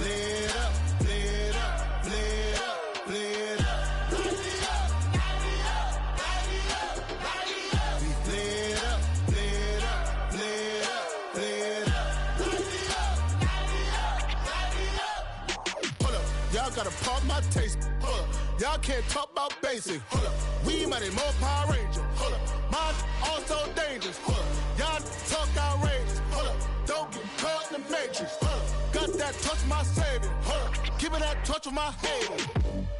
flared up, flared up, flared up, flared up. We flared up, flared up, flared up, flared up. Hold up, y'all gotta pump my taste. Hold up, y'all can't talk about basic. Hold up, we mighty more Power Ranger. Hold up, mine also dangerous. Hold up, y'all talk outrageous. Hold up, don't get caught in the matrix. Hold up, got that touch my savior. Hold up, give me that touch of my haters.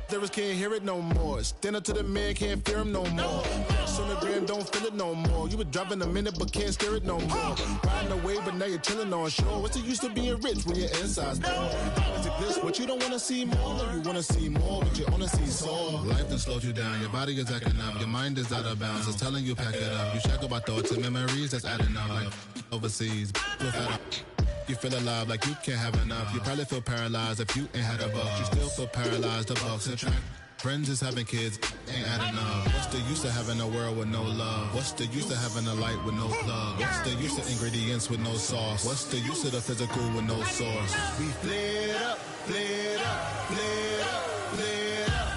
Lyrics can't hear it no more. Stand up to the man, can't fear him no more. Sonogram don't feel it no more. You were driving a minute but can't steer it no more. Riding away but now you're chilling on shore. What's the use of being rich when your inside's poor? Is it bliss what you don't wanna see more? No, you wanna see more but you wanna see sore. Life done slowed you down. Your body is acting up. Your mind is out of bounds. It's telling you pack it up. You shackle by thoughts and memories that's adding up. Like overseas, you feel alive like you can't have enough. You probably feel paralyzed if you ain't had a buck. You still feel paralyzed, the bucks and track. Friends is having kids, ain't adding up. What's the use of having a world with no love? What's the use of having a light with no plug? What's the use of ingredients with no sauce? What's the use of the physical with no source? We flared up, flared up, flared up, flared up.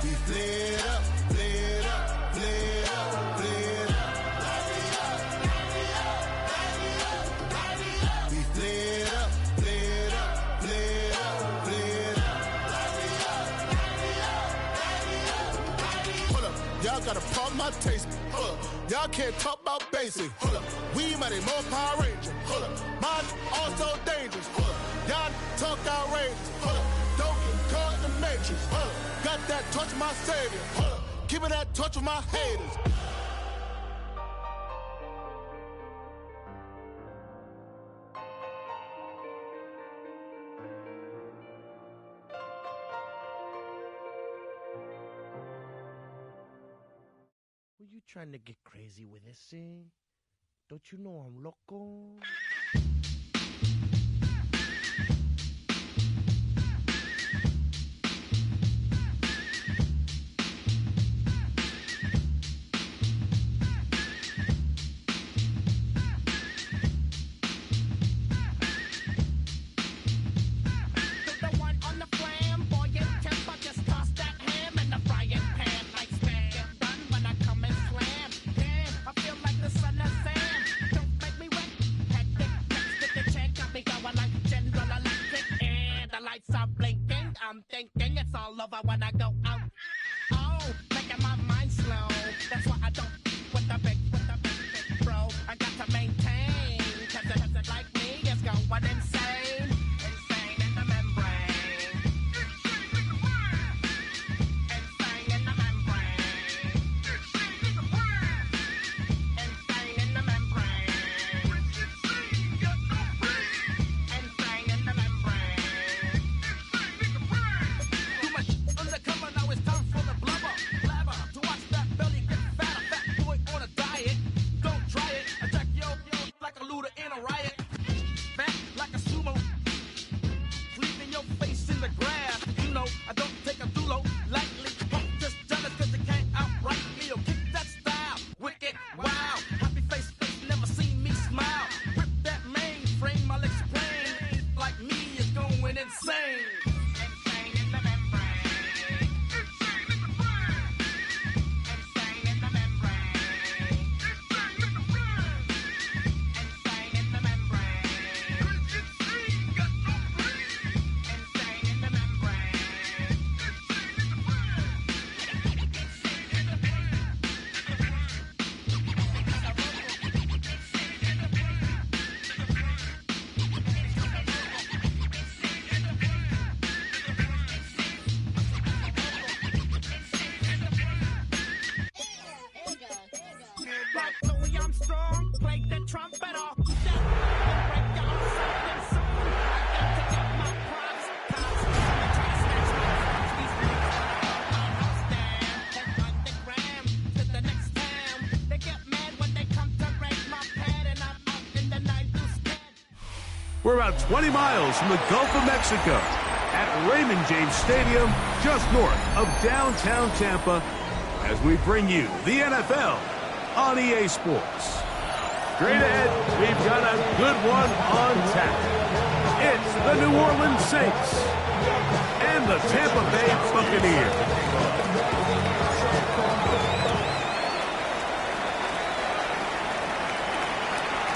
We flared up, flared up, flared up, flared up. We flared up, flared up, flared up, flared up. Hold up, y'all gotta pump my taste. Hold up, y'all can't talk about basic. Hold up, we mighty more Power Ranger. Hold up, mine also dangerous. Hold up, y'all talk outrageous. Hold up, don't get caught in the matrix. Hold up, got that touch my savior. Hold up, give me that touch of my haters. Were you trying to get crazy with this thing? Don't you know I'm loco? I'm thinking it's all over when I go out. Oh, making my mind slow. That's why I don't with the big bro. I got to maintain. Cause it like me is going insane. Insane in the membrane. Insane in the membrane. Insane in the membrane. Insane in the membrane. Undercover, now it's time for the blubber. Blabber, to watch that belly get fatter. Fat boy on a diet. Don't try it. Attack yo like a looter in a riot. Fat like a sumo. Leaving your face in the grass. You know, I don't take a dulo lightly. Punk just jealous cause they can't outright me. Or kick that style. Wicked, wow. Happy face, never seen me smile. Rip that mainframe, I'll explain. Like me is going insane. Insane in the membrane. Insane in the membrane. Insane in the membrane. Insane in the membrane. Like Louis Armstrong, play the trumpet off. Break down something soon. I got to get my props. Cops, somebody try to snatch my props. These niggas house down. Head underground to the next town. They get mad when they come to raid my pad, and I'm out in the night to stand. We're about 20 miles from the Gulf of Mexico at Raymond James Stadium, just north of downtown Tampa, as we bring you the NFL on EA Sports. Straight ahead, we've got a good one on tap. It's the New Orleans Saints and the Tampa Bay Buccaneers.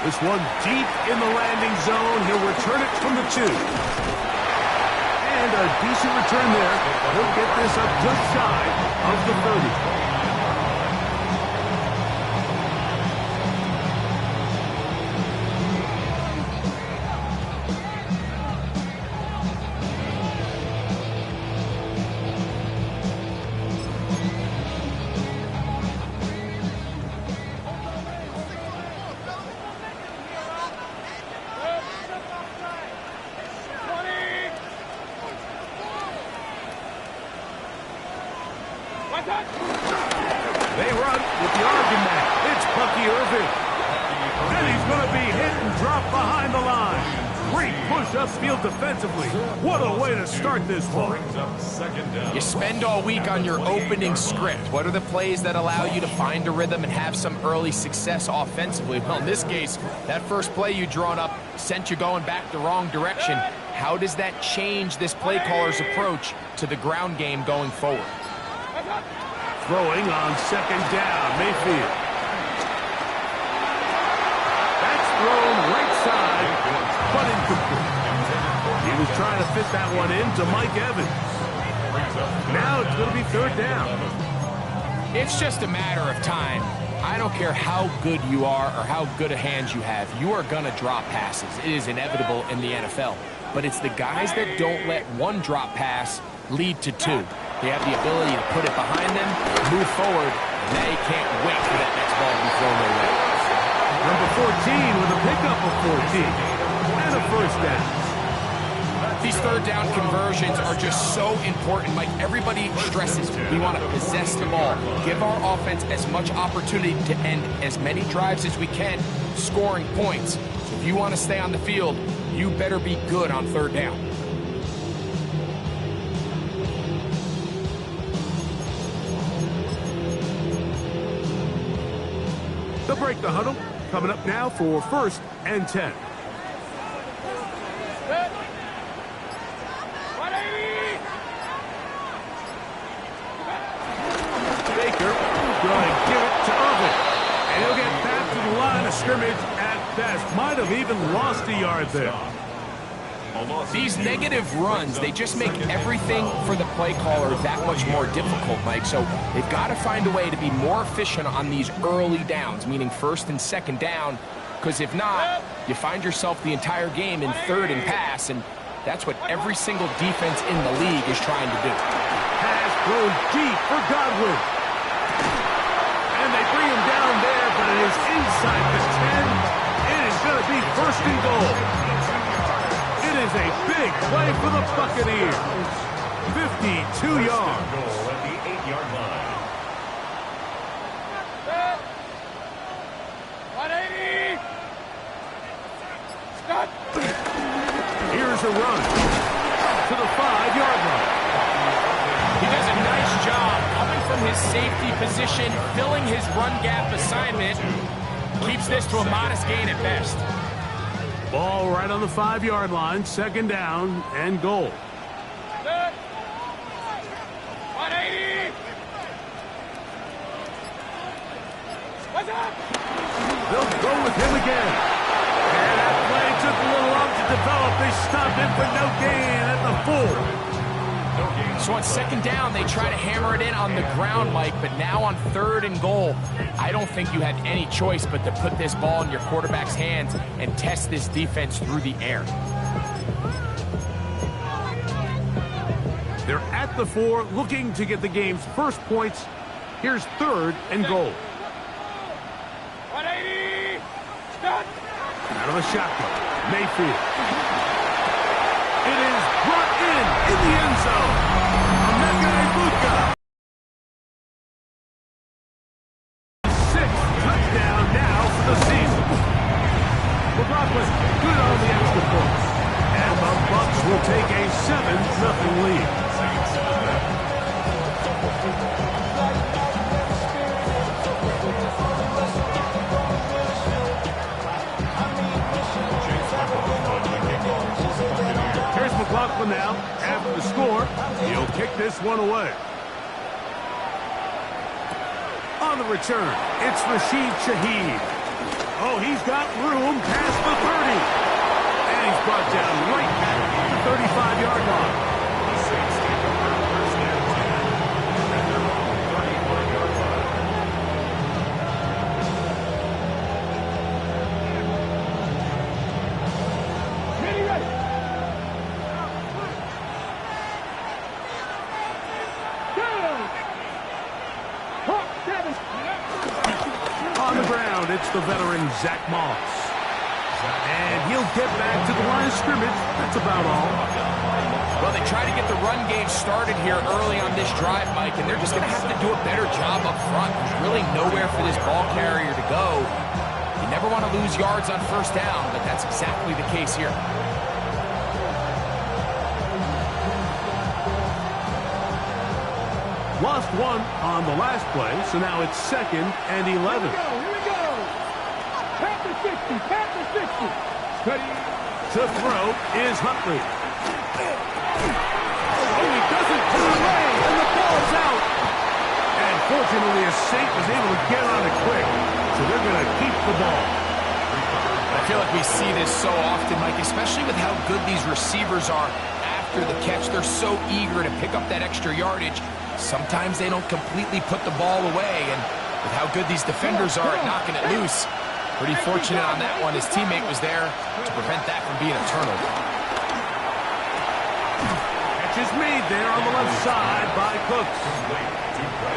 This one deep in the landing zone. He'll return it from the 2. And a decent return there. He'll get this up just shy of the 30. They run with the argument. It's Bucky Irving. And he's going to be hit and dropped behind the line. Great push upfield defensively. What a way to start this ball. You spend all week on your opening script. What are the plays that allow you to find a rhythm and have some early success offensively? Well, in this case, that first play you drawn up sent you going back the wrong direction. How does that change this play caller's approach to the ground game going forward? Throwing on second down, Mayfield. That's thrown right side, but incomplete. He was trying to fit that one into Mike Evans. Now it's going to be third down. It's just a matter of time. I don't care how good you are or how good a hand you have. You are going to drop passes. It is inevitable in the NFL. But it's the guys that don't let one drop pass lead to 2. They have the ability to put it behind them, move forward, and they can't wait for that next ball to be thrown their way. Number 14 with a pickup of 14 and a first down. These third down conversions are just so important. Like everybody stresses, we want to possess the ball, give our offense as much opportunity to end as many drives as we can, scoring points. If you want to stay on the field, you better be good on third down. They'll break the huddle. Coming up now for 1st and 10. Baker going to give it to Irvin. And he'll get back to the line of scrimmage at best. Might have even lost a yard there. These negative runs, they just make everything for the play caller that much more difficult, Mike. So they've got to find a way to be more efficient on these early downs, meaning 1st and 2nd down, because if not, you find yourself the entire game in 3rd and pass, and that's what every single defense in the league is trying to do. Pass thrown deep for Godwin. And they bring him down there, but it is inside the 10. It is going to be 1st and goal. It is a big play for the Buccaneers. 52 yards. Goal at the 8-yard line. 180. Stop. Here's a run to the 5-yard line. He does a nice job coming from his safety position, filling his run gap assignment. Keeps this to a modest gain at best. Ball right on the 5-yard line, 2nd down and goal. 180. What's up? They'll go with him again. And that play took a little long to develop. They stopped it, but no gain at the 4. So on 2nd down, they try to hammer it in on the ground, Mike, but now on 3rd and goal, I don't think you had any choice but to put this ball in your quarterback's hands and test this defense through the air. They're at the 4, looking to get the game's first points. Here's 3rd and goal. 180. Stop. Out of a shotgun, Mayfield. It is brought in the end zone. Emeka Egbuka. 6th touchdown now for the season. McLaughlin good on the extra point. And the Bucs will take a 7-0 lead. after the score. He'll kick this one away. On the return, it's Rashid Shaheed. Oh, he's got room past the 30. And he's brought down right back at the 35-yard line. On the ground, it's the veteran Zach Moss. And he'll get back to the line of scrimmage. That's about all. Well, they try to get the run game started here early on this drive, Mike, and they're just going to have to do a better job up front. There's really nowhere for this ball carrier to go. You never want to lose yards on first down, but that's exactly the case here. Lost one on the last play, so now it's 2nd and 11. Here we go. Panther 60, Panther 60. Ready. To throw is Huntley. Oh, he doesn't turn away, and the ball's out. And fortunately, a Saint was able to get on it quick, so they're going to keep the ball. I feel like we see this so often, Mike, especially with how good these receivers are after the catch. They're so eager to pick up that extra yardage. Sometimes they don't completely put the ball away, and with how good these defenders are at knocking it loose, pretty fortunate on that one. His teammate was there to prevent that from being a turnover. Catch is made there on the left side by Cooks.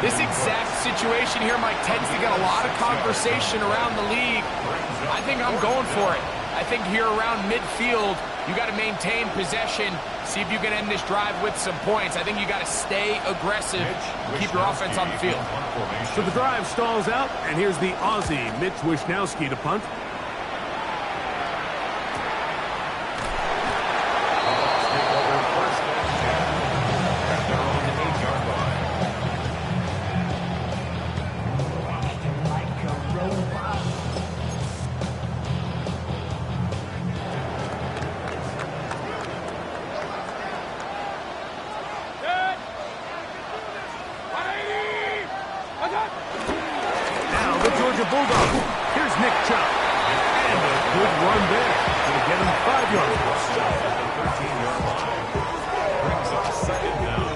This exact situation here, Mike, tends to get a lot of conversation around the league. I think I'm going for it. I think here around midfield, you got to maintain possession, see if you can end this drive with some points. I think you got to stay aggressive, keep your offense on the field. So the drive stalls out, and here's the Aussie, Mitch Wishnowski, to punt. Now the Georgia Bulldogs. Here's Nick Chubb. And a good run there. Going to get him 5 yards. 13-yard line. Brings up 2nd down.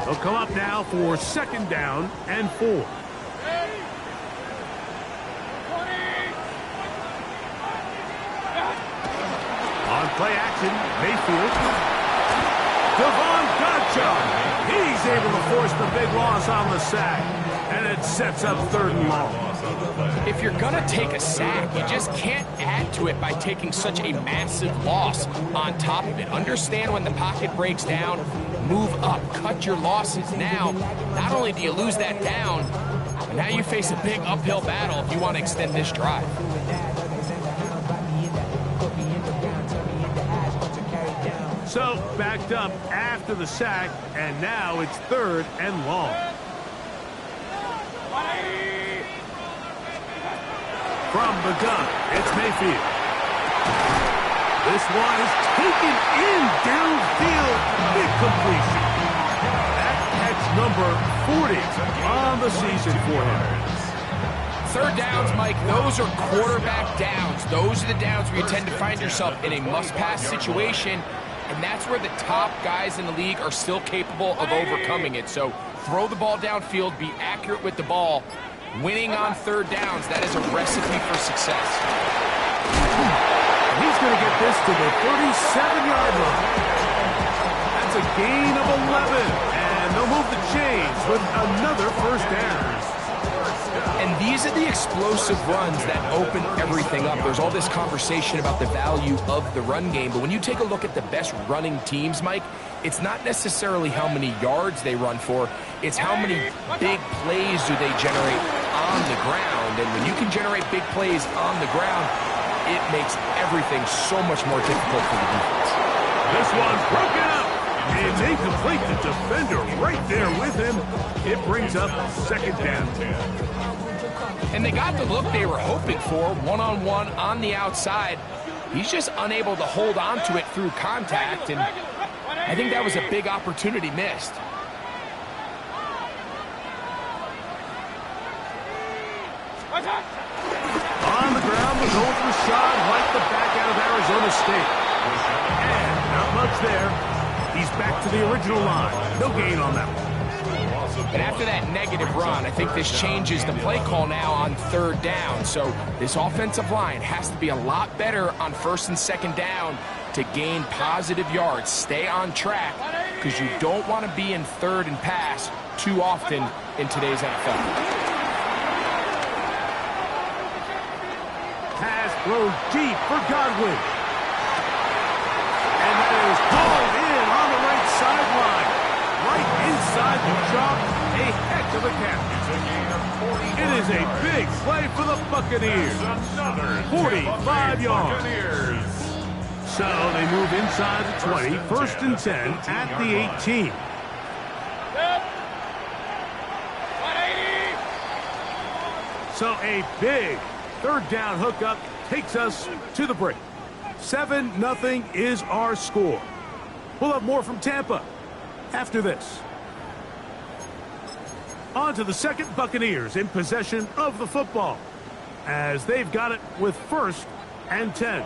They'll come up now for 2nd down and 4. Play action, Mayfield. Devon Godchaux. He's able to force the big loss on the sack. And it sets up 3rd and long. If you're going to take a sack, you just can't add to it by taking such a massive loss on top of it. Understand when the pocket breaks down, move up, cut your losses now. Not only do you lose that down, but now you face a big uphill battle if you want to extend this drive. So, backed up after the sack, and now it's 3rd and long. From the gun, it's Mayfield. This one is taken in downfield, big completion. That catch number 40 on the season for him. 3rd downs, Mike, those are quarterback downs. Those are the downs where you tend to find yourself in a must-pass situation. And that's where the top guys in the league are still capable of overcoming it. So throw the ball downfield, be accurate with the ball. Winning on 3rd downs, that is a recipe for success. He's going to get this to the 37-yard line. That's a gain of 11. And they'll move the chains with another 1st down. And these are the explosive runs that open everything up. There's all this conversation about the value of the run game, but when you take a look at the best running teams, Mike, it's not necessarily how many yards they run for, it's how many big plays do they generate on the ground. And when you can generate big plays on the ground, it makes everything so much more difficult for the defense. This one's broken up. And they complete the defender right there with him. It brings up 2nd down. And they got the look they were hoping for, one-on-one on the outside. He's just unable to hold on to it through contact, and I think that was a big opportunity missed. On the ground was old Rashad White, the back out of Arizona State. And not much there. He's back to the original line. No gain on that one. And after that negative run, I think this changes the play call now on third down. So this offensive line has to be a lot better on first and second down to gain positive yards. Stay on track, because you don't want to be in third and pass too often in today's NFL. Pass thrown deep for Godwin. And that is hauled in on the right sideline. Right inside the chalk. A heck of a catch. It is a big play for the Buccaneers. 45 yards. So they move inside the 20. First and 10 at the 18. So a big third down hookup takes us to the break. 7-0 is our score. We'll have more from Tampa after this. On to the second, Buccaneers in possession of the football as they've got it with first and 10.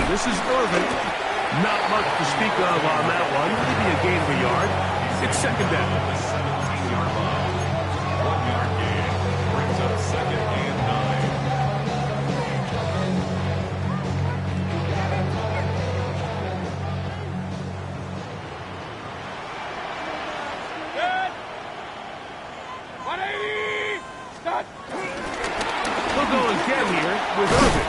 This is Irvin. Not much to speak of on that one. Maybe a gain of a yard. It's second down. 17-yard line. 1-yard gain. Brings up second and 180. Stop. We'll go again here with Irvin.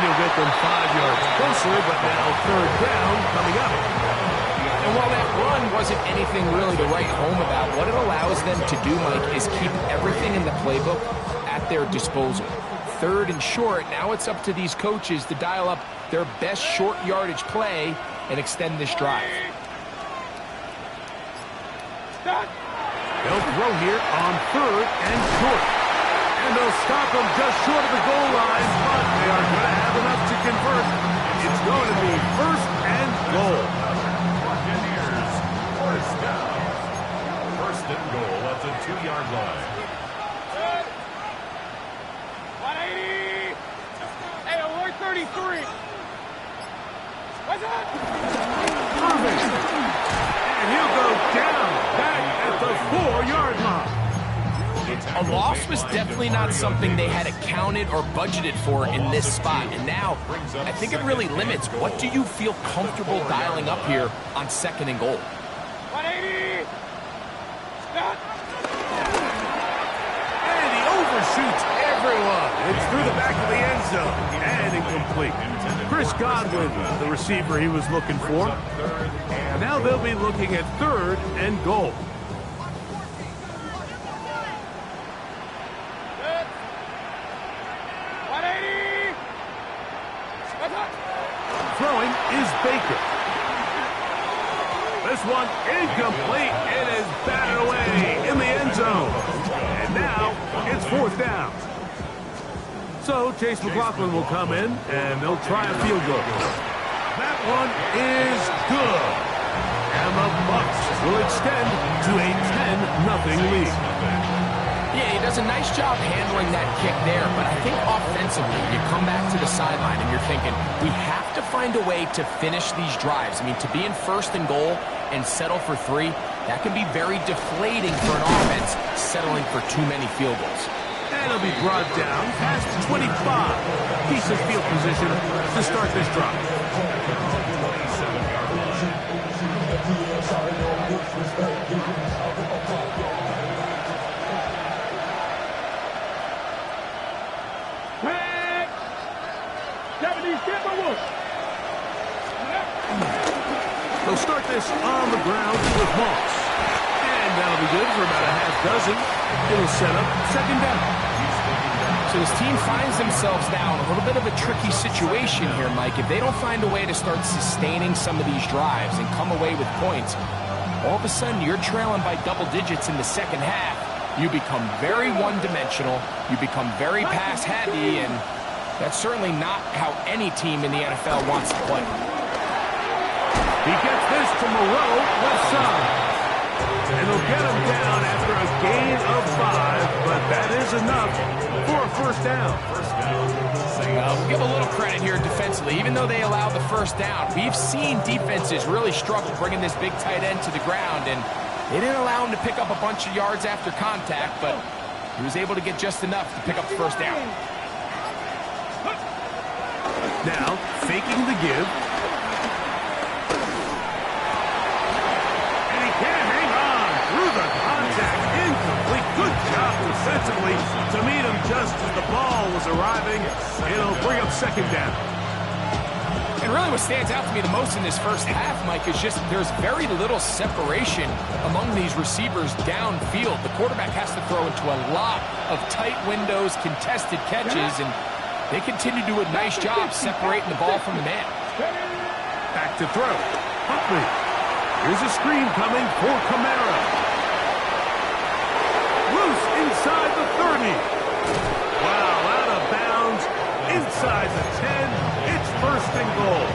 He'll get them 5 yards closer, but now third down coming up. And while that run wasn't anything really to write home about, what it allows them to do, Mike, is keep everything in the playbook at their disposal. Third and short, now it's up to these coaches to dial up their best short yardage play and extend this drive. They'll throw here on third and short. And they'll stop them just short of the goal line, but they are going to have enough to convert. It's going to be first and goal. Buccaneers, first down. First and goal at the 2-yard line. 180. Hey, alert 33. What's up? Irvin. And he'll go down back at the 4-yard line. A loss was definitely not something they had accounted or budgeted for in this spot. And now, I think it really limits what do you feel comfortable dialing up here on second and goal. 180. Stop. And he overshoots everyone. It's through the back of the end zone. And incomplete. Chris Godwin, the receiver he was looking for. Now they'll be looking at third and goal. Throwing is Baker. This one incomplete. It is batted away in the end zone. And now it's fourth down. So Chase McLaughlin will come in, and they'll try a field goal. That one is good. And the Bucs will extend to a 10-0 lead. Yeah, he does a nice job handling that kick there, but I think offensively, you come back to the sideline and you're thinking, we have to find a way to finish these drives. I mean, to be in first and goal and settle for 3, that can be very deflating for an offense settling for too many field goals. And it'll be brought down past 25. Decent field position to start this drive. They'll start this on the ground with Moss. And that'll be good for about a half dozen. It'll set up second down. So this team finds themselves now in a little bit of a tricky situation here, Mike. If they don't find a way to start sustaining some of these drives and come away with points, all of a sudden you're trailing by double digits in the second half. You become very one-dimensional. You become very pass-heavy, and that's certainly not how any team in the NFL wants to play. He gets this to Moreau, left side. And they'll get him down after a gain of 5, but that is enough for a first down. We'll give a little credit here defensively. Even though they allowed the first down, we've seen defenses really struggle bringing this big tight end to the ground, and they didn't allow him to pick up a bunch of yards after contact, but he was able to get just enough to pick up the first down. Now, faking the give. And he can't hang on through the contact. Incomplete. Good job defensively to meet him just as the ball was arriving. It'll bring up second down. And really what stands out to me the most in this first half, Mike, is just there's very little separation among these receivers downfield. The quarterback has to throw into a lot of tight windows, contested catches, and they continue to do a nice job separating the ball from the man. Back to throw. Huntley. Here's a screen coming for Kamara. Loose inside the 30. Wow, out of bounds. Inside the 10. It's first and goal.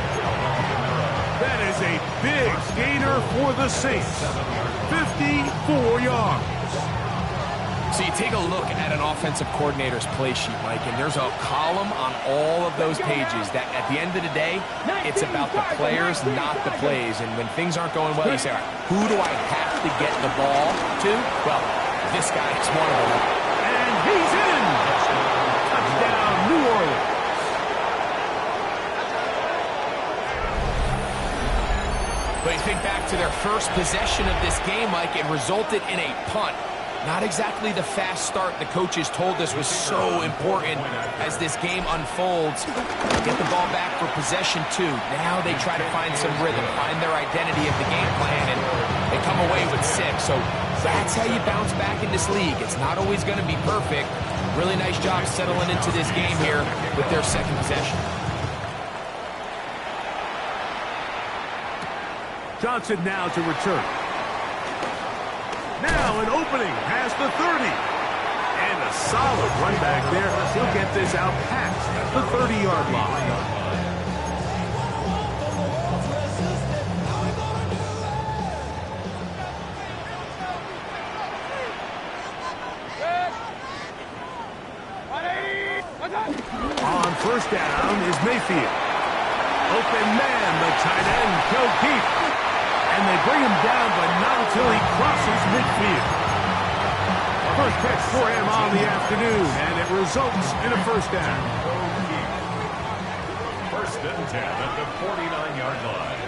That is a big gainer for the Saints. 54 yards. So you take a look at an offensive coordinator's play sheet, Mike, and there's a column on all of those pages that at the end of the day, it's about the players, not the plays. And when things aren't going well, you say, all right, who do I have to get the ball to? Well, this guy is one of them. And he's in. Touchdown, New Orleans. But you think back to their first possession of this game, Mike, it resulted in a punt. Not exactly the fast start the coaches told us was so important as this game unfolds. Get the ball back for possession 2. Now they try to find some rhythm, find their identity of the game plan, and they come away with 6. So that's how you bounce back in this league. It's not always going to be perfect. Really nice job settling into this game here with their second possession. Johnson now to return. Now an opening past the 30. And a solid run back there. He'll get this out past the 30-yard line. On first down is Mayfield. Open man, the tight end, Joe Keefe. And they bring him down, but not until he crosses midfield. First catch for him on the afternoon, and it results in a first down. First and 10 at the 49-yard line.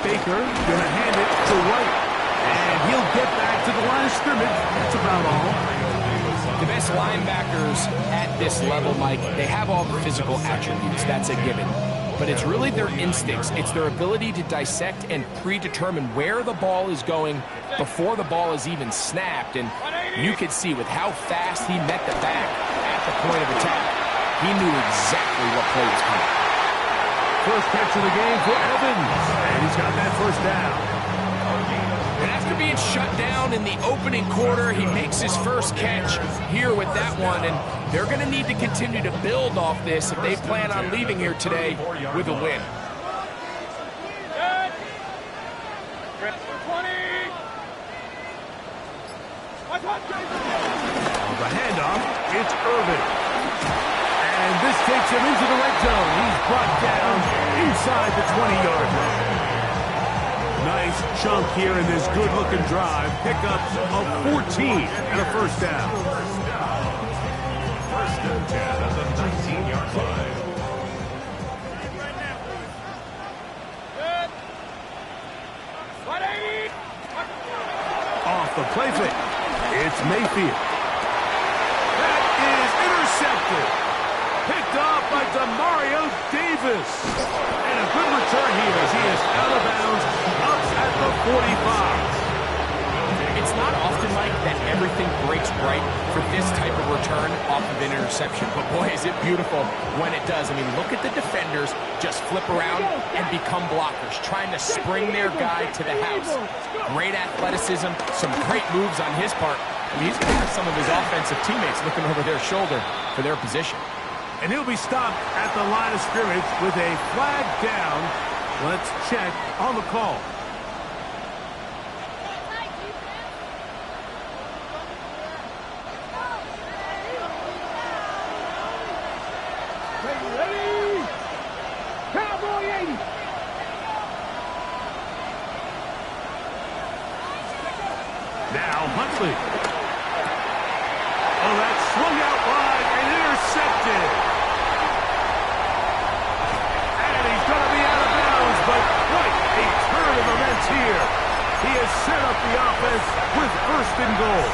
Baker gonna hand it to White, and he'll get back to the line of scrimmage. That's about all. The best linebackers at this level, Mike, they have all the physical attributes. That's a given. But it's really their instincts. It's their ability to dissect and predetermine where the ball is going before the ball is even snapped. And you could see with how fast he met the back at the point of attack, he knew exactly what play was coming. First catch of the game for Evans, and he's got that first down. And after being shut down in the opening quarter, he makes his first catch here with that one, and they're going to need to continue to build off this if they plan on leaving here today with a win. The handoff, it's Irvin. And this takes him into the red zone. He's brought down inside the 20-yard line. Nice chunk here in this good-looking drive. Pickups of 14 and a first down. First and 10 at the 19-yard line. Off the play fake. It's Mayfield. That is intercepted. Picked off by Demario Davis. And a good return here as he is out of bounds up at the 45. it's not often like that everything breaks right for this type of return off of an interception. But boy, is it beautiful when it does. I mean, look at the defenders just flip around and become blockers, trying to spring their guy to the house. Great athleticism, some great moves on his part. I mean, he's going to have some of his offensive teammates looking over their shoulder for their position. And he'll be stopped at the line of scrimmage with a flag down. Let's check on the call. Ready? Cowboy 80. Now Huntley. Oh, that swung out wide and intercepted. And he's going to be out of bounds, but what a turn of events here. He has set up the offense with first and goal.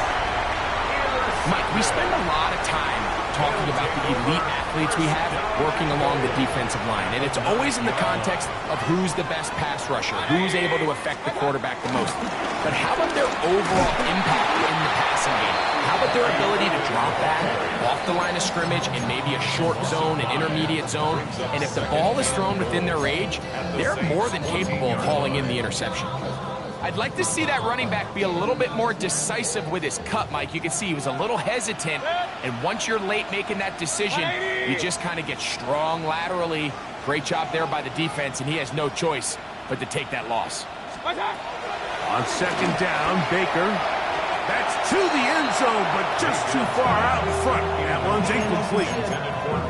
Mike, we spend a lot of time talking about the elite athletes we have working along the defensive line, and it's always in the context of who's the best pass rusher, who's able to affect the quarterback the most. But how about their overall impact in the passing game? How about their ability to drop back off the line of scrimmage in maybe a short zone, an intermediate zone, and if the ball is thrown within their range, they're more than capable of hauling in the interception. I'd like to see that running back be a little bit more decisive with his cut, Mike. You can see he was a little hesitant, and once you're late making that decision, you just kind of get strong laterally. Great job there by the defense, and he has no choice but to take that loss. On second down, Baker. That's to the end zone, but just too far out in front. That one's incomplete.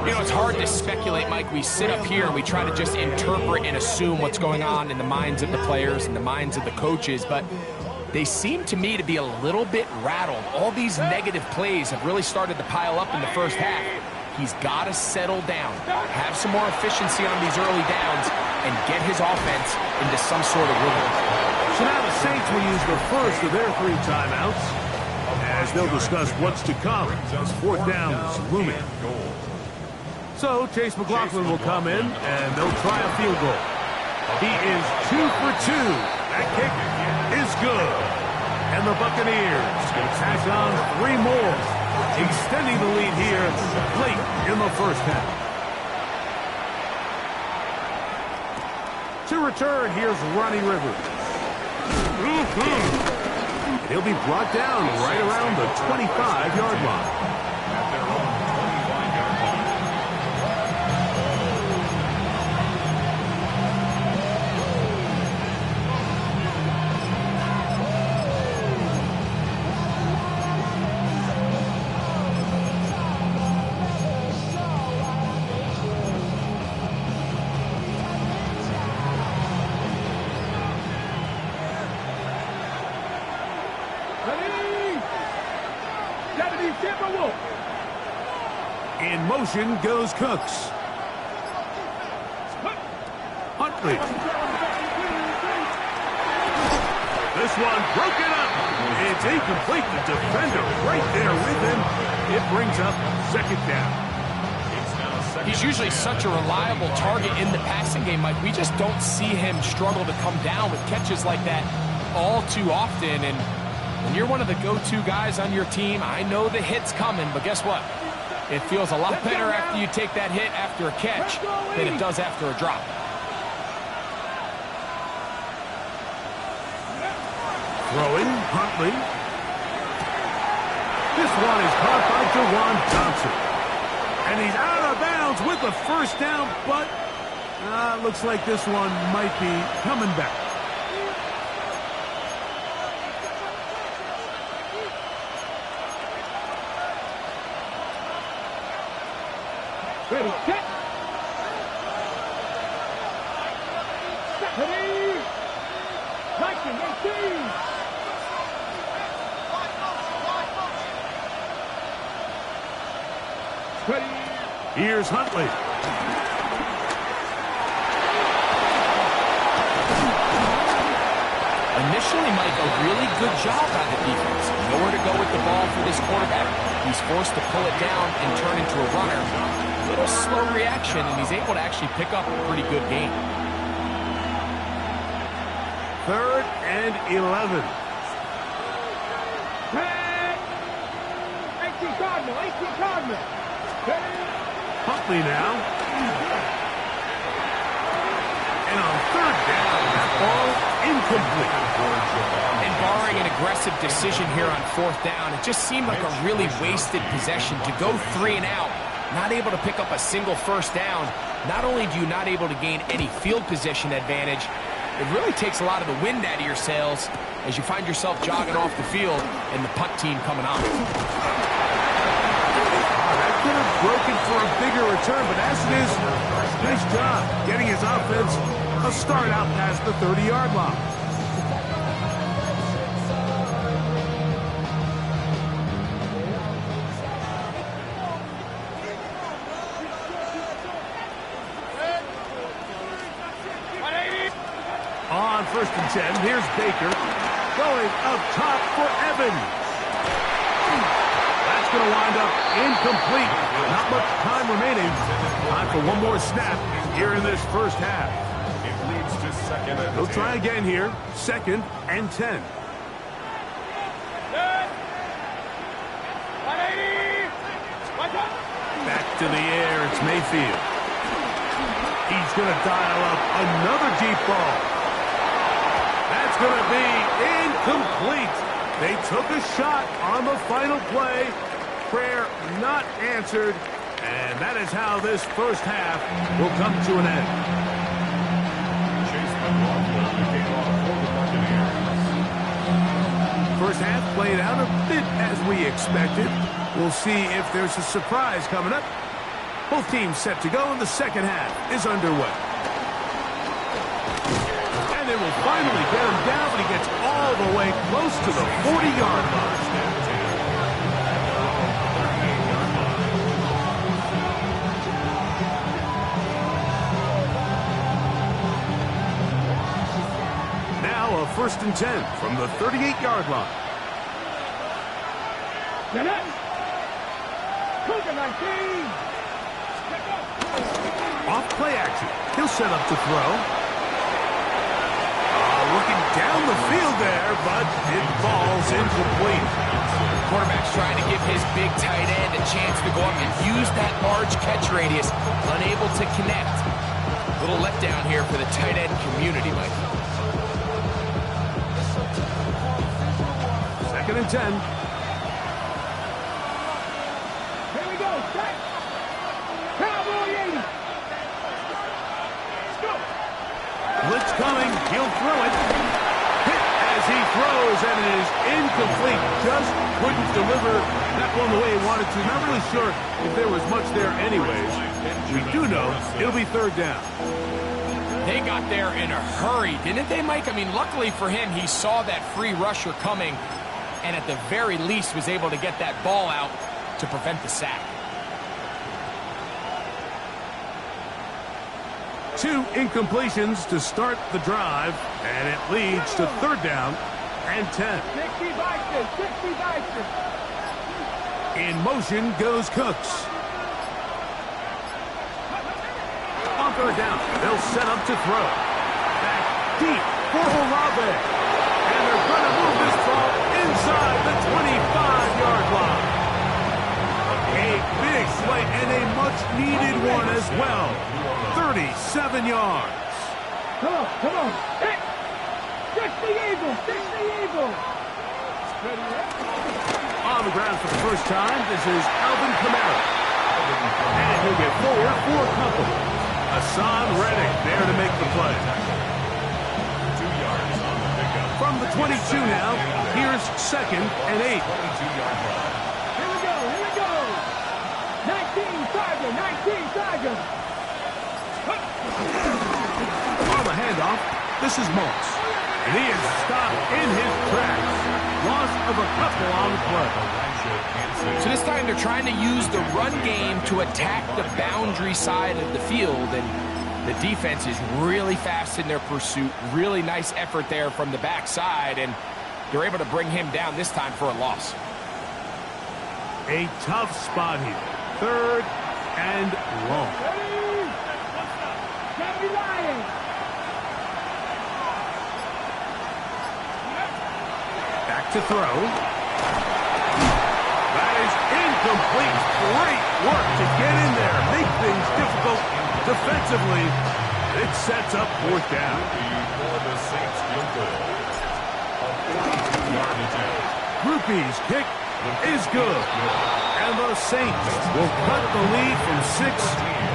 You know, it's hard to speculate, Mike. We sit up here and we try to just interpret and assume what's going on in the minds of the players and the minds of the coaches, but they seem to me to be a little bit rattled. All these negative plays have really started to pile up in the first half. He's got to settle down, have some more efficiency on these early downs, and get his offense into some sort of rhythm. So now the Saints will use the first of their 3 timeouts as they'll discuss what's to come as fourth down is looming. So Chase McLaughlin will come in and they'll try a field goal. He is 2 for 2. That kick is good. And the Buccaneers can tack on 3 more, extending the lead here late in the first half. To return, here's Ronnie Rivers. He'll be brought down right around the 25-yard line. In motion goes Cooks. Huntley. This one broken up. It's incomplete. The defender right there with him. It brings up second down. He's usually such a reliable target in the passing game, Mike. We just don't see him struggle to come down with catches like that all too often. And when you're one of the go-to guys on your team, I know the hit's coming, but guess what? It feels a lot better after you take that hit after a catch than it does after a drop. Throwing, Huntley. This one is caught by Jawan Johnson. And he's out of bounds with the first down, but looks like this one might be coming back. Ready, set. Ready. 19, 18. Ready. Here's Huntley. Initially, Mike, a really good job by the defense. Nowhere to go with the ball for this quarterback. He's forced to pull it down and turn into a runner. A little slow reaction, and he's able to actually pick up a pretty good game. 3rd and 11. Huntley now. And on third down, that ball incomplete. And barring an aggressive decision here on fourth down, it just seemed like a really wasted possession to go 3 and out, not able to pick up a single first down. Not only do you not able to gain any field position advantage, it really takes a lot of the wind out of your sails as you find yourself jogging off the field and the punt team coming on. That could have broken for a bigger return, but as it is, nice job getting his offense a start out past the 30-yard line. On 1st and 10, here's Baker going up top for Evans. That's going to wind up incomplete. Not much time remaining. Time for one more snap here in this first half. It leads to second and 10. They'll try again here. 2nd and 10. Back to the air. It's Mayfield. He's going to dial up another deep ball. That's going to be incomplete. They took a shot on the final play. Prayer not answered. And that is how this first half will come to an end. Chase McLaughlin became off for the Buccaneers. First half played out a bit as we expected. We'll see if there's a surprise coming up. Both teams set to go, and the second half is underway. And they will finally get him down, but he gets all the way close to the 40-yard line. Now a 1st and 10 from the 38-yard line. Off play action. He'll set up to throw. Looking down the field there, but it falls incomplete. Quarterback's trying to give his big tight end a chance to go up and use that large catch radius. Unable to connect. Little letdown here for the tight end community, Mike. 2nd and 10. Here we go, set. Cowboy 80. Let's go. Blitz coming. He'll throw it. Hit as he throws, and it is incomplete. Just couldn't deliver that one the way he wanted to. Not really sure if there was much there anyways. We do know it'll be 3rd down. They got there in a hurry, didn't they, Mike? I mean, luckily for him, he saw that free rusher coming and at the very least was able to get that ball out to prevent the sack. 2 incompletions to start the drive, and it leads to 3rd down and 10. 60 Bison, 60 Bison. In motion goes Cooks. On 3rd down, they'll set up to throw. Back deep for Olave. And they're going to move this ball inside the 25-yard line. A big play and a much-needed one as well. 37 yards. Come on. Hit. 60 Eagles, 60 Eagles. On the ground for the first time, this is Alvin Kamara. And he'll get forward for a couple. Hassan Reddick there to make the play. 2 yards on the pickup. From the 22 now, here's 2nd and 8. 22-yard line. Here we go. 19 Tiger. On the handoff, this is Moss. And he is stopped in his tracks. Loss of a couple on the play. So this time they're trying to use the run game to attack the boundary side of the field, and the defense is really fast in their pursuit. Really nice effort there from the backside, and they're able to bring him down this time for a loss. A tough spot here. 3rd and long. Back to throw. That is Incomplete. Great work to get in there. Make things difficult defensively. It sets up fourth down. For the Saints field goal. A 42-yard attempt. Groupie's kick is good. And the Saints will cut the lead from 6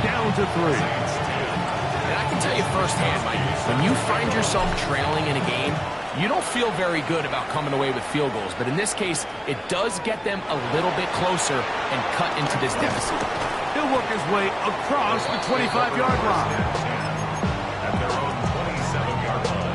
down to 3. And I can tell you firsthand, Mike, when you find yourself trailing in a game, you don't feel very good about coming away with field goals. But in this case, it does get them a little bit closer and cut into this deficit. He'll work his way across the 25-yard line. At their own 27-yard line.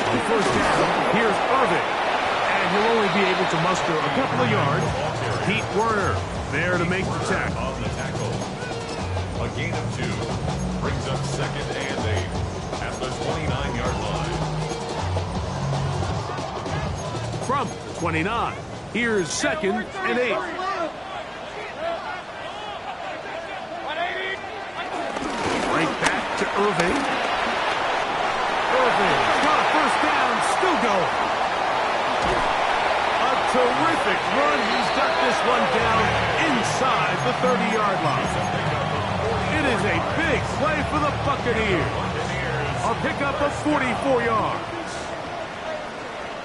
On first down, here's Irving. And he'll only be able to muster a couple of yards. Pete Werner there to make the tackle. On the tackle. A gain of 2. Brings up 2nd and 8 at the 29-yard line. From the 29, here's 2nd and 8. Right back to Irving. Irving's got a first down, still going. A terrific run. He's got this one down inside the 30-yard line. It is a big play for the Buccaneers. A pickup of 44 yards.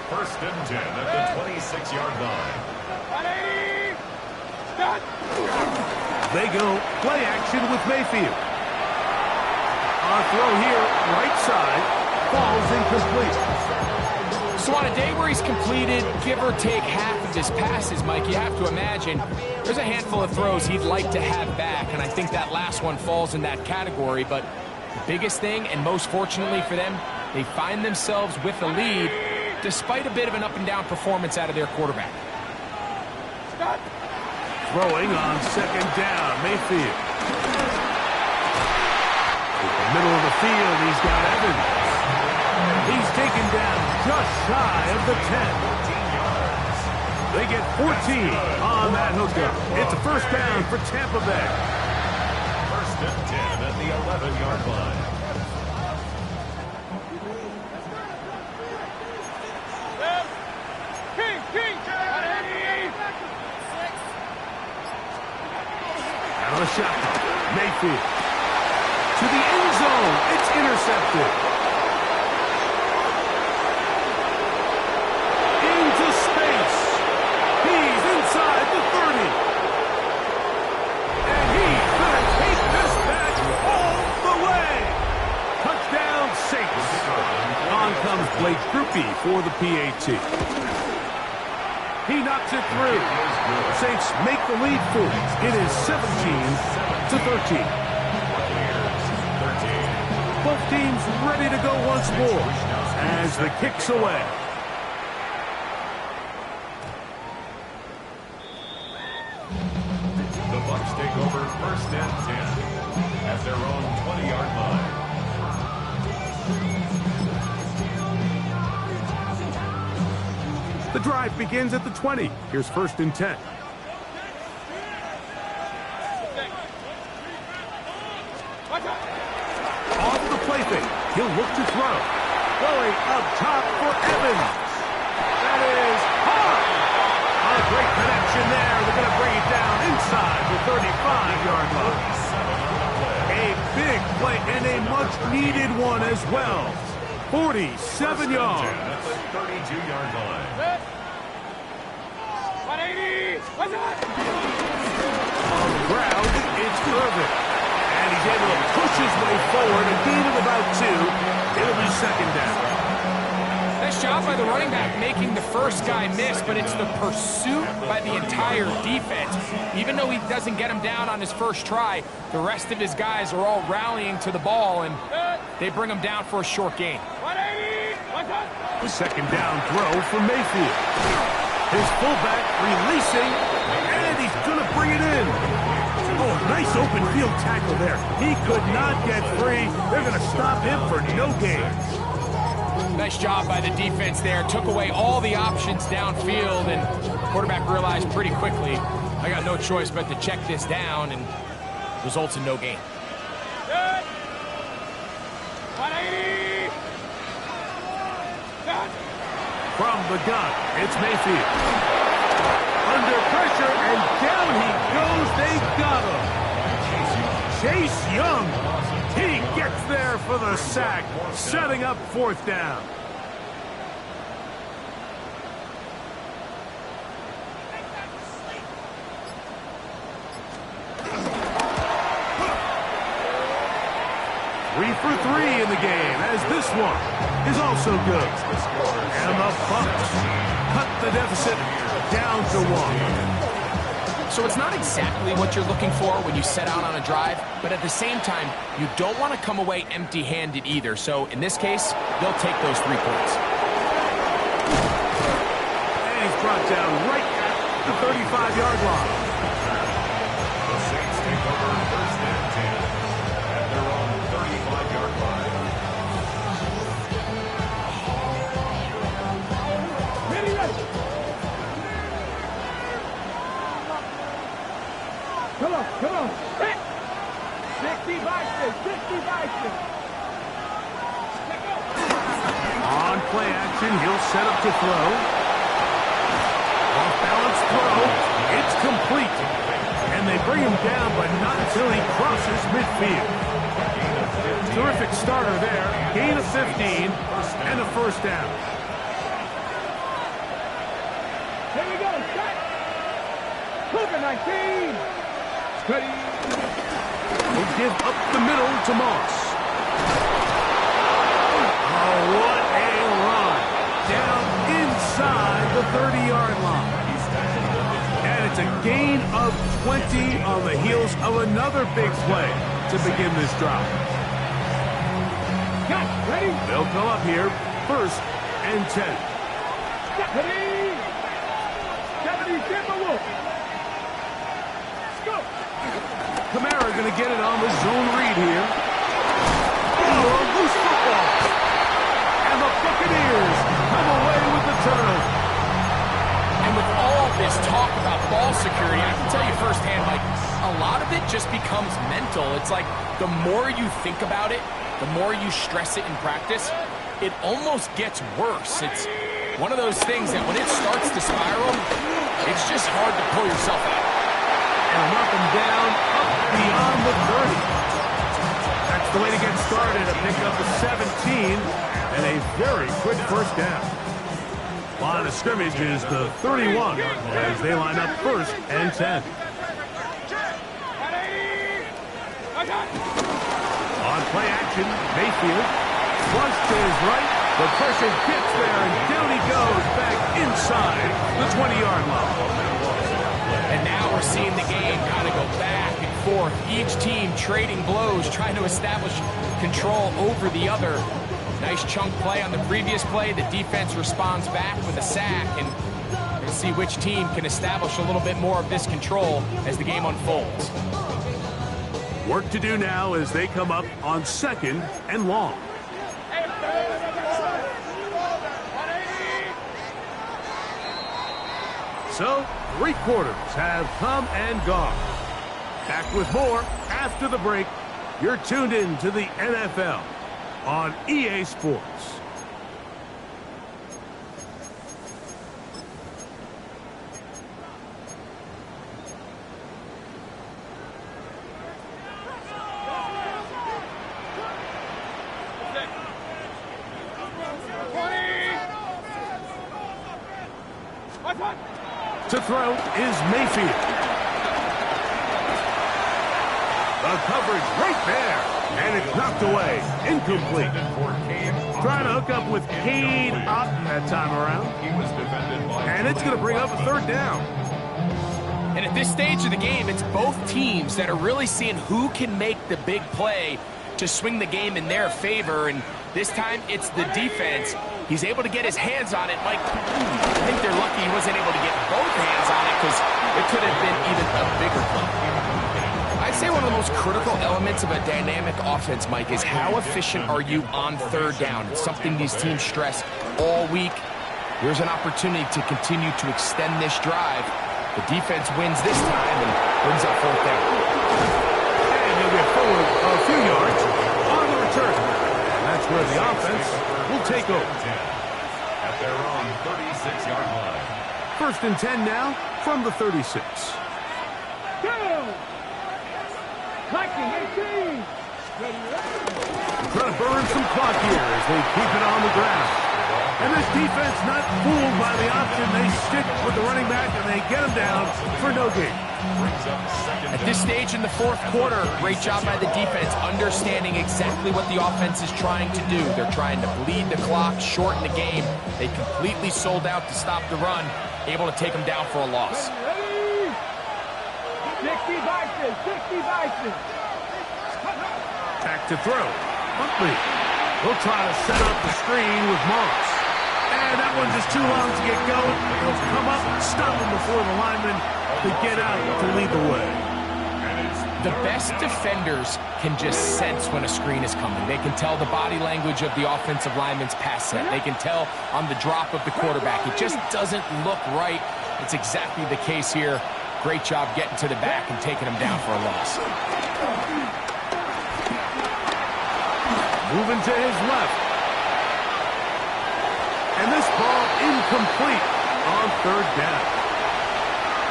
1st and 10 at the 26-yard line. They go play action with Mayfield. Our throw here, right side, falls incomplete. So on a day where he's completed, give or take half of his passes, Mike, you have to imagine there's a handful of throws he'd like to have back, and I think that last one falls in that category. But the biggest thing, and most fortunately for them, they find themselves with a lead despite a bit of an up-and-down performance out of their quarterback. Throwing on 2nd down, Mayfield. In the middle of the field, he's got Evans. He's taken down just shy of the 10. They get 14 on that hookup. It's a first down for Tampa Bay. 1st and 10 at the 11-yard line. Out of the shotgun, Mayfield. To the end zone, it's intercepted. Into space. He's inside the 30. And he's going to take this back all the way. Touchdown, Saints. On comes Blake Grupe for the PAT. He knocks it through. Saints make the lead 4. It is 17-13. Both teams ready to go once more as the kick's away. The Bucs take over 1st and 10 at their own 20-yard line. The drive begins at the 20. Here's 1st and 10. Off the play fake. He'll look to throw. Going up top for Evans. That is hard. A great connection there. They're going to bring it down inside the 35-yard line. A big play and a much-needed one as well. 47 yards. That's a 32-yard line. On the ground, it's Irving. And he's able to push his way forward. A gain of about 2. It'll be 2nd down. Nice job by the running back making the first guy miss, but it's the pursuit by the entire defense. Even though he doesn't get him down on his first try, the rest of his guys are all rallying to the ball, and they bring him down for a short gain. 2nd down throw for Mayfield. His fullback releasing, and he's going to bring it in. Oh, nice open field tackle there. He could not get free. They're going to stop him for no gain. Nice job by the defense there. Took away all the options downfield, and the quarterback realized pretty quickly, I got no choice but to check this down, and results in no gain. Good. 180. Got. From the gun, it's Mayfield. Under pressure, and down he goes. They got him. Chase Young. He gets there for the sack, setting up 4th down. Three for 3 in the game, as this one is also good. And the Bucs cut the deficit down to 1. So it's not exactly what you're looking for when you set out on a drive, but at the same time, you don't want to come away empty-handed either. So in this case, they'll take those 3 points. And he's brought down right at the 35-yard line. The Saints take over 1st and 10 at their own 35-yard line. Ready, ready. Come on, come on. Hit. 60 Vikings, 60 Vikings. On play action, he'll set up to throw. Off-balance throw. It's complete. And they bring him down, but not until he crosses midfield. Terrific starter there. Gain of 15 and a 1st down. Here we go, shot. Cougar 19. Steady. Will give up the middle to Moss. Oh, what a run. Down inside the 30-yard line. And it's a gain of 20 on the heels of another big play to begin this drive. Got ready. They'll come up here, 1st and 10. Ready. 70 Timberwolf. Let's go. Kamara going to get it on the zone read here. Oh, a loose football. And the Buccaneers come away with the turnover. And with all this talk about ball security, I can tell you firsthand, like, a lot of it just becomes mental. It's like the more you think about it, the more you stress it in practice, it almost gets worse. It's one of those things that when it starts to spiral, it's just hard to pull yourself out. And knock them down up beyond the 30. That's the way to get started. A pick up of 17 and a very quick 1st down. Line of scrimmage is the 31 as they line up 1st and 10. On play action, Mayfield flush to his right. The pressure gets there, and down he goes back inside the 20-yard line. And now we're seeing the game kind of go back and forth. Each team trading blows, trying to establish control over the other. Nice chunk play on the previous play. The defense responds back with a sack, and we'll see which team can establish a little bit more of this control as the game unfolds. Work to do now as they come up on 2nd and long. So, 3 quarters have come and gone. Back with more after the break. You're tuned in to the NFL on EA Sports. To throw is Mayfield. The coverage right there, and it's knocked away. Incomplete. Trying to hook up with Cade Otton that time around. And it's going to bring up a 3rd down. And at this stage of the game, it's both teams that are really seeing who can make the big play to swing the game in their favor. And this time, it's the defense. He's able to get his hands on it. Mike, I think they're lucky he wasn't able to get both hands on it because it could have been even a bigger play. I'd say one of the most critical elements of a dynamic offense, Mike, is how efficient are you on 3rd down. It's something these teams stress all week. Here's an opportunity to continue to extend this drive. The defense wins this time and brings up 4th down. will take over. At their own 36-yard line. 1st and 10 now from the 36. Go! Collecting 18. Trying to burn some clock here as they keep it on the ground. And this defense not fooled by the option. They stick with the running back and they get him down for no gain. At this stage in the 4th quarter, great job by the defense, understanding exactly what the offense is trying to do. They're trying to bleed the clock, shorten the game. They completely sold out to stop the run, able to take them down for a loss. 60 Vikings, 60 Vikings. Back to throw. Huntley will try to set up the screen with Moss. And that one just too long to get going. He'll come up and stop him before the lineman to get out to lead the way. The best defenders can just sense when a screen is coming. They can tell the body language of the offensive lineman's pass set. They can tell on the drop of the quarterback. It just doesn't look right. It's exactly the case here. Great job getting to the back and taking him down for a loss. Moving to his left. And this ball incomplete on 3rd down.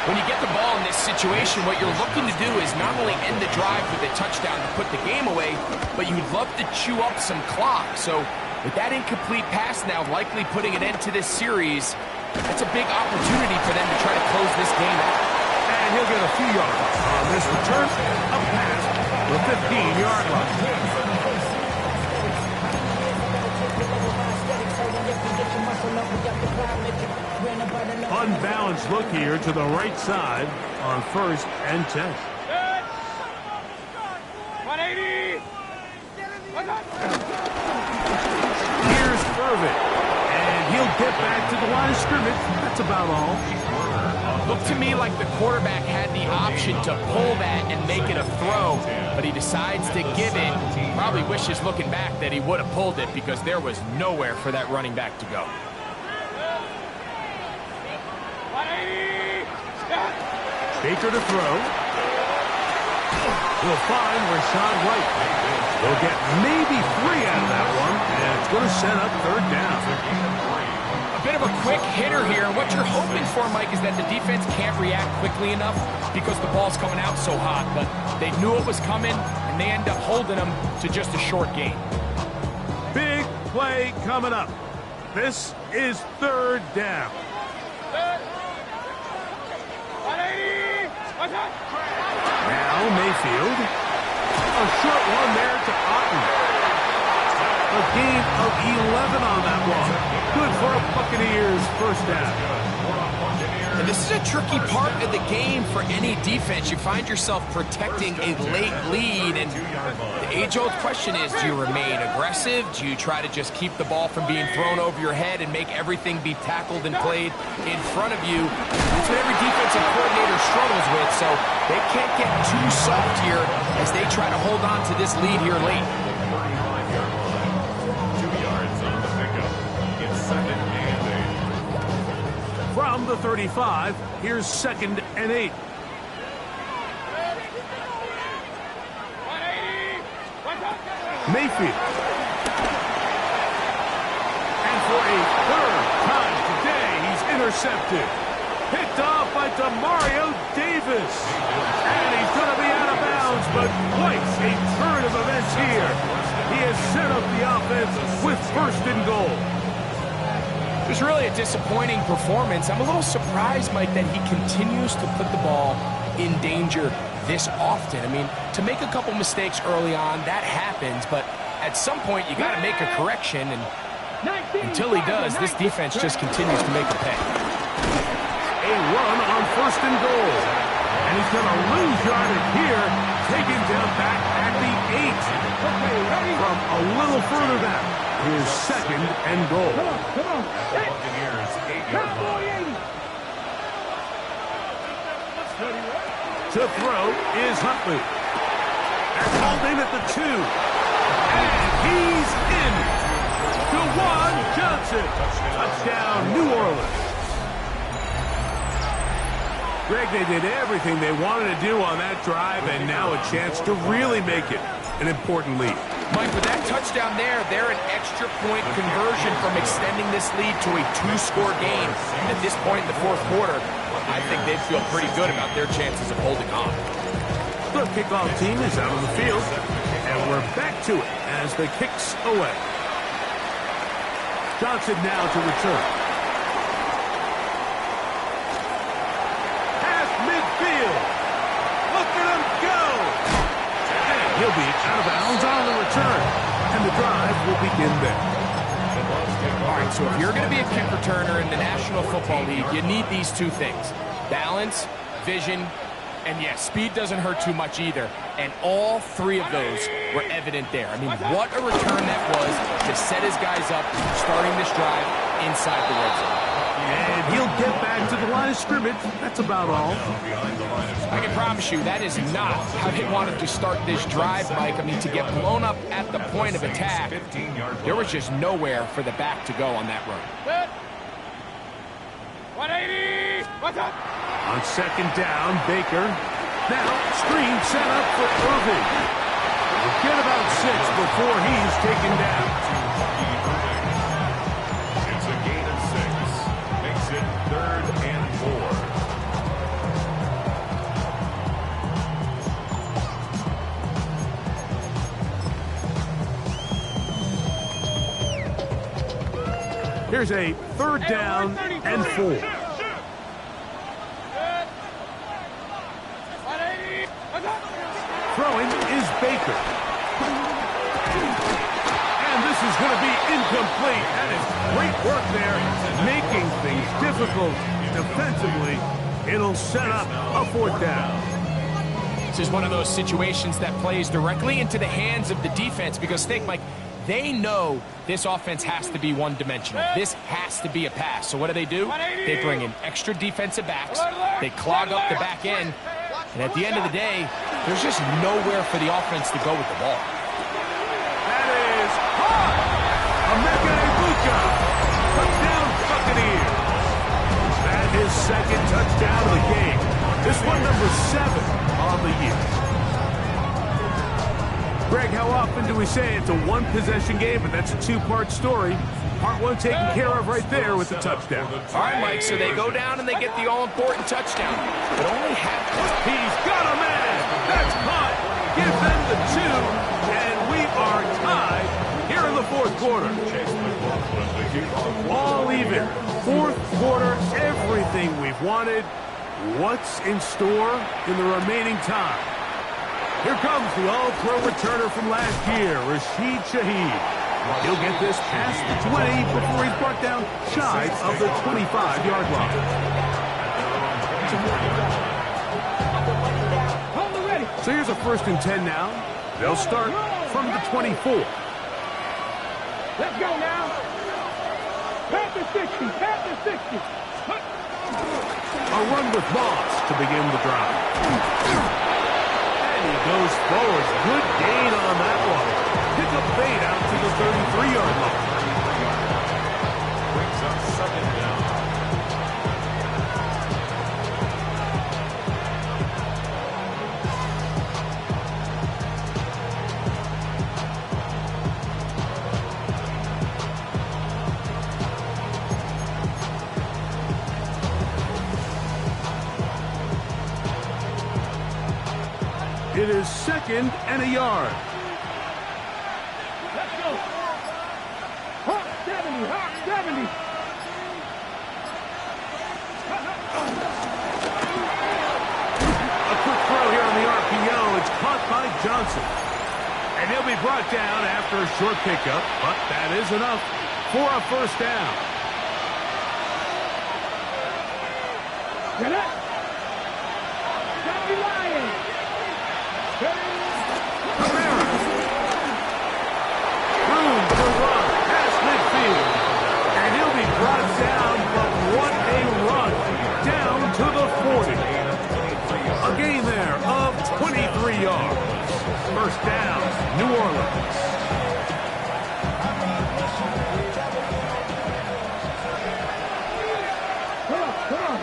When you get the ball in this situation, what you're looking to do is not only end the drive with a touchdown to put the game away, but you'd love to chew up some clock. So with that incomplete pass now likely putting an end to this series, that's a big opportunity for them to try to close this game out. And he'll get a few yards on this return. Up past the 15-yard line. Unbalanced look here to the right side on 1st and 10. 180. Here's Irvin, and he'll get back to the line of scrimmage. That's about all. Looked to me like the quarterback had the option to pull that and make it a throw, but he decides to give it. Probably wishes looking back that he would have pulled it because there was nowhere for that running back to go. Baker to throw. He'll find Rashad White. He'll get maybe 3 out of that one, and it's going to set up 3rd down. A bit of a quick hitter here. What you're hoping for, Mike, is that the defense can't react quickly enough because the ball's coming out so hot. But they knew it was coming, and they end up holding them to just a short gain. Big play coming up. This is 3rd down. Now Mayfield. A short one there to Otten. A gain of 11 on that one. Good for a Buccaneers 1st down. And this is a tricky part of the game for any defense. You find yourself protecting a late lead, and the age-old question is, do you remain aggressive? Do you try to just keep the ball from being thrown over your head and make everything be tackled and played in front of you? That's what every defensive coordinator struggles with, so they can't get too soft here as they try to hold on to this lead here late. 2 yards on the pickup. It's 2nd and 8. From the 35, here's 2nd and 8. Mayfield. And for a 3rd time today, he's intercepted. Picked off by Demario Davis. And he's going to be out of bounds, but quite a turn of events here. He has set up the offense with 1st and goal. It was really a disappointing performance. I'm a little surprised, Mike, that he continues to put the ball in danger this often. I mean, to make a couple mistakes early on, that happens, but at some point you got to make a correction, and until he does, this defense just continues to make a pay. A run on 1st and goal. And he's going to lose yardage here, taken down back at the 8. From a little further back, here's 2nd and goal. Come on. Buccaneers 8-yard line. To throw is Huntley. That's hauled in at the 2. And he's in. DeJuan Johnson. Touchdown, New Orleans. Greg, they did everything they wanted to do on that drive, and now a chance to really make it an important lead. Mike, with that touchdown there, they're an extra point conversion from extending this lead to a 2-score game. And at this point in the fourth quarter, I think they'd feel pretty good about their chances of holding on. The kickoff team is out on the field, and we're back to it as the kicks away. Johnson now to return. Past midfield. Look at him go. And he'll be out of bounds on the return, and the drive will begin there. All right, so if you're going to be a kick returner in the National Football League, you need these two things: balance, vision, and yes, speed doesn't hurt too much either. And all three of those were evident there. I mean, what a return that was to set his guys up, starting this drive inside the red zone. And he'll get back to the line of scrimmage. That's about all. I can promise you that is not how they wanted to start this drive, Mike. I mean, to get blown up at the point of attack, there was just nowhere for the back to go on that run. 180! What's up? On second down, Baker. Now, screen set up for Irving. We'll get about 6 before he's taken down. It's a gain of 6. Makes it 3rd and 4. Here's a 3rd down and 4. Throwing is Baker. And this is going to be incomplete. That is great work there, making things difficult defensively. It'll set up a 4th down. This is one of those situations that plays directly into the hands of the defense because, think, Mike, they know this offense has to be one-dimensional. This has to be a pass. So what do? They bring in extra defensive backs. They clog up the back end. And at the end of the day, there's just nowhere for the offense to go with the ball. That is hot! Emeka Egbuka. Touchdown, Buccaneers. That is 2nd touchdown of the game. This one number 7 on the year. Greg, how often do we say it's a one-possession game, and that's a 2-part story? Part 1 taken care of right there with the touchdown. All right, Mike, so they go down and they get the all-important touchdown. But only half. He's got a man. That's caught. Give them the 2, and we are tied here in the 4th quarter. All even. 4th quarter, everything we've wanted. What's in store in the remaining time? Here comes the all-pro returner from last year, Rashid Shaheed. He'll get this past the 20 before he's brought down shy of the 25-yard line. So here's a 1st and 10 now. They'll start from the 24. Let's go now. Pat the 60. Pat the 60. A run with Moss to begin the drive. And he goes forward. Good gain on that one. Pick up bait out to the 33-yard line. Brings up 2nd down. It is 2nd and a yard. Let's go. Hawk 70. Hawk 70. A quick throw here on the RPO. It's caught by Johnson. And he'll be brought down after a short pickup, but that is enough for a 1st down. Get it. Johnny Lion. Kamara. Room to run past midfield. And he'll be brought down, but what a run. Down to the 40. A gain there of 23 yards. 1st down, New Orleans. Come on.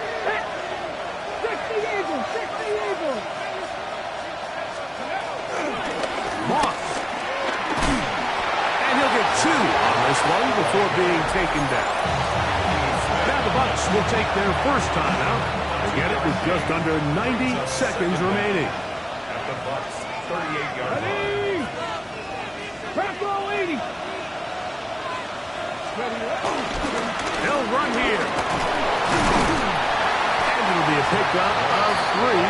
60 Eagles. 60 Eagles. Moss. this one before being taken down. Now the Bucks will take their first timeout and get it with just under 90 seconds remaining. At the Bucks 38-yard line. Ready? Crack roll 80. They'll run here. And it'll be a pickup of 3.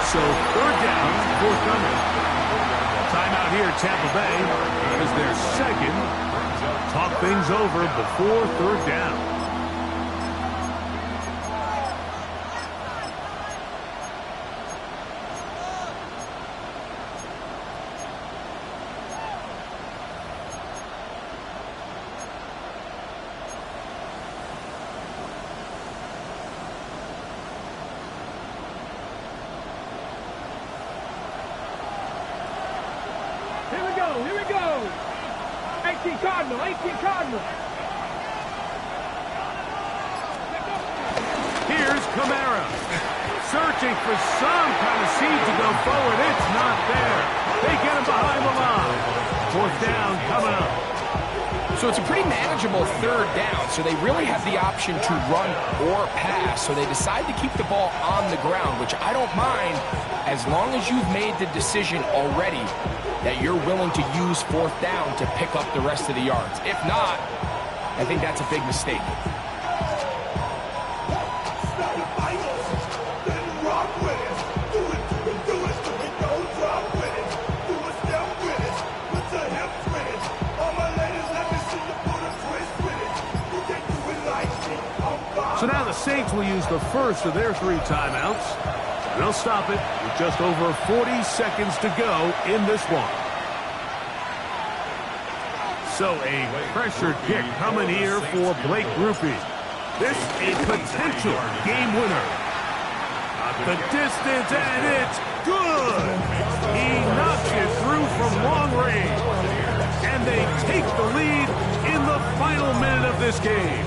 So third down, forthcoming. Timeout here, Tampa Bay is their second. Talk things over before third down. Here we go. 18 Cardinal. Here's Kamara. Searching for some kind of seed to go forward. It's not there. They get him behind the line. Fourth down coming up. So it's a pretty manageable third down, so they really have the option to run or pass. So they decide to keep the ball on the ground, which I don't mind as long as you've made the decision already that you're willing to use fourth down to pick up the rest of the yards. If not, I think that's a big mistake. So now the Saints will use the first of their 3 timeouts. And they'll stop it with just over 40 seconds to go in this one. So a pressure kick coming here for Blake Grupe. This a potential game winner. The distance, and it's good. He knocks it through from long range. And they take the lead in the final minute of this game.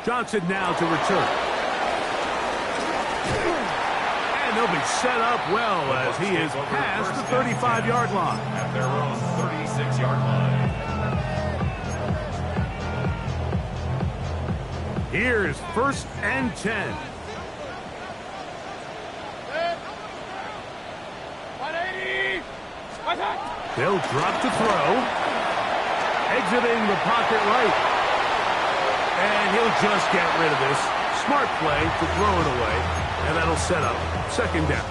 Johnson now to return. And they'll be set up well as he is past the 35-yard line. At their own 36-yard line. Here's 1st and 10. They'll drop to throw. Exiting the pocket right. And he'll just get rid of this. Smart play to throw it away. And that'll set up 2nd down.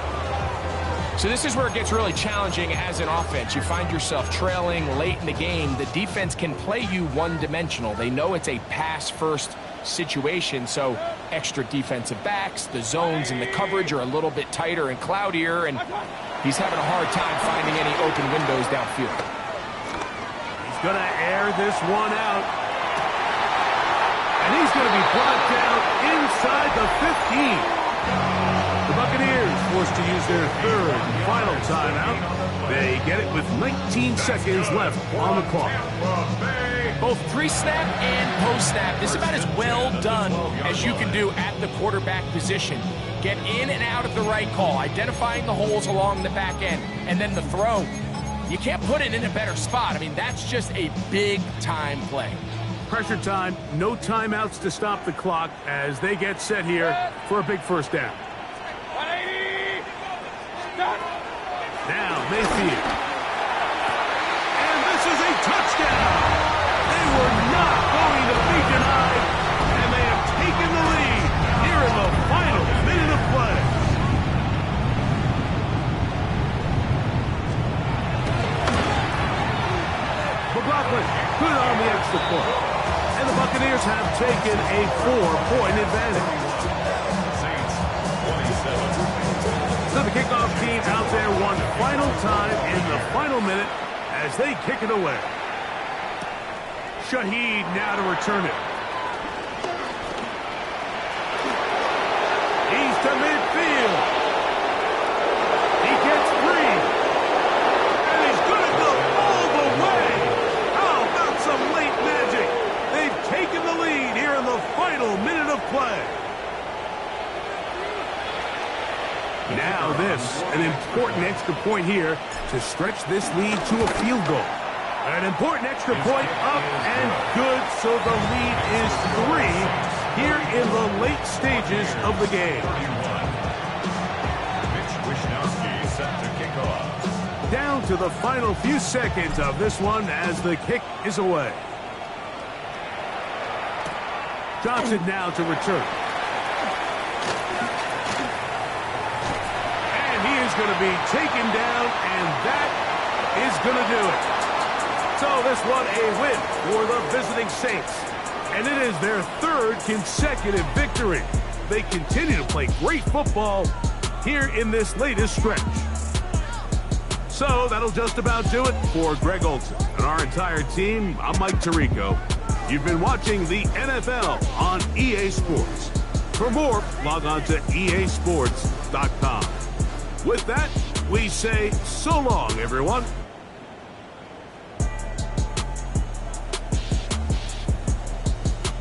So this is where it gets really challenging as an offense. You find yourself trailing late in the game. The defense can play you one-dimensional. They know it's a pass-first situation, so extra defensive backs, the zones and the coverage are a little bit tighter and cloudier, and he's having a hard time finding any open windows downfield. He's going to air this one out. And he's going to be brought down inside the 15. The Buccaneers forced to use their 3rd and final timeout. They get it with 19 seconds left on the clock. Both pre-snap and post-snap, this is about as well done as you can do at the quarterback position. Get in and out of the right call, identifying the holes along the back end, and then the throw. You can't put it in a better spot. I mean, that's just a big-time play. Pressure time, no timeouts to stop the clock as they get set here for a big 1st down. Now Mayfield. And this is a touchdown. They were not going to be denied, and they have taken the lead here in the final minute of play. McLaughlin put on the extra point. And the Buccaneers have taken a 4-point advantage. Saints 27. So the kickoff team out there one final time in the final minute as they kick it away. Shaheed now to return it. He's to midfield. He gets free. And he's going to go all the way. How about some late magic? They've taken the lead here in the final minute of play. Now this, an important important extra point here to stretch this lead to a field goal. An important extra point up and good, so the lead is 3 here in the late stages of the game. Mitch Wishnowsky set to kick off. Down to the final few seconds of this one as the kick is away. Johnson now to return. And he is going to be taken down, and that is going to do it. So this one a win for the visiting Saints. And it is their 3rd consecutive victory. They continue to play great football here in this latest stretch. So that'll just about do it for Greg Olsen and our entire team. I'm Mike Tirico. You've been watching the NFL on EA Sports. For more, log on to easports.com. With that, we say so long, everyone.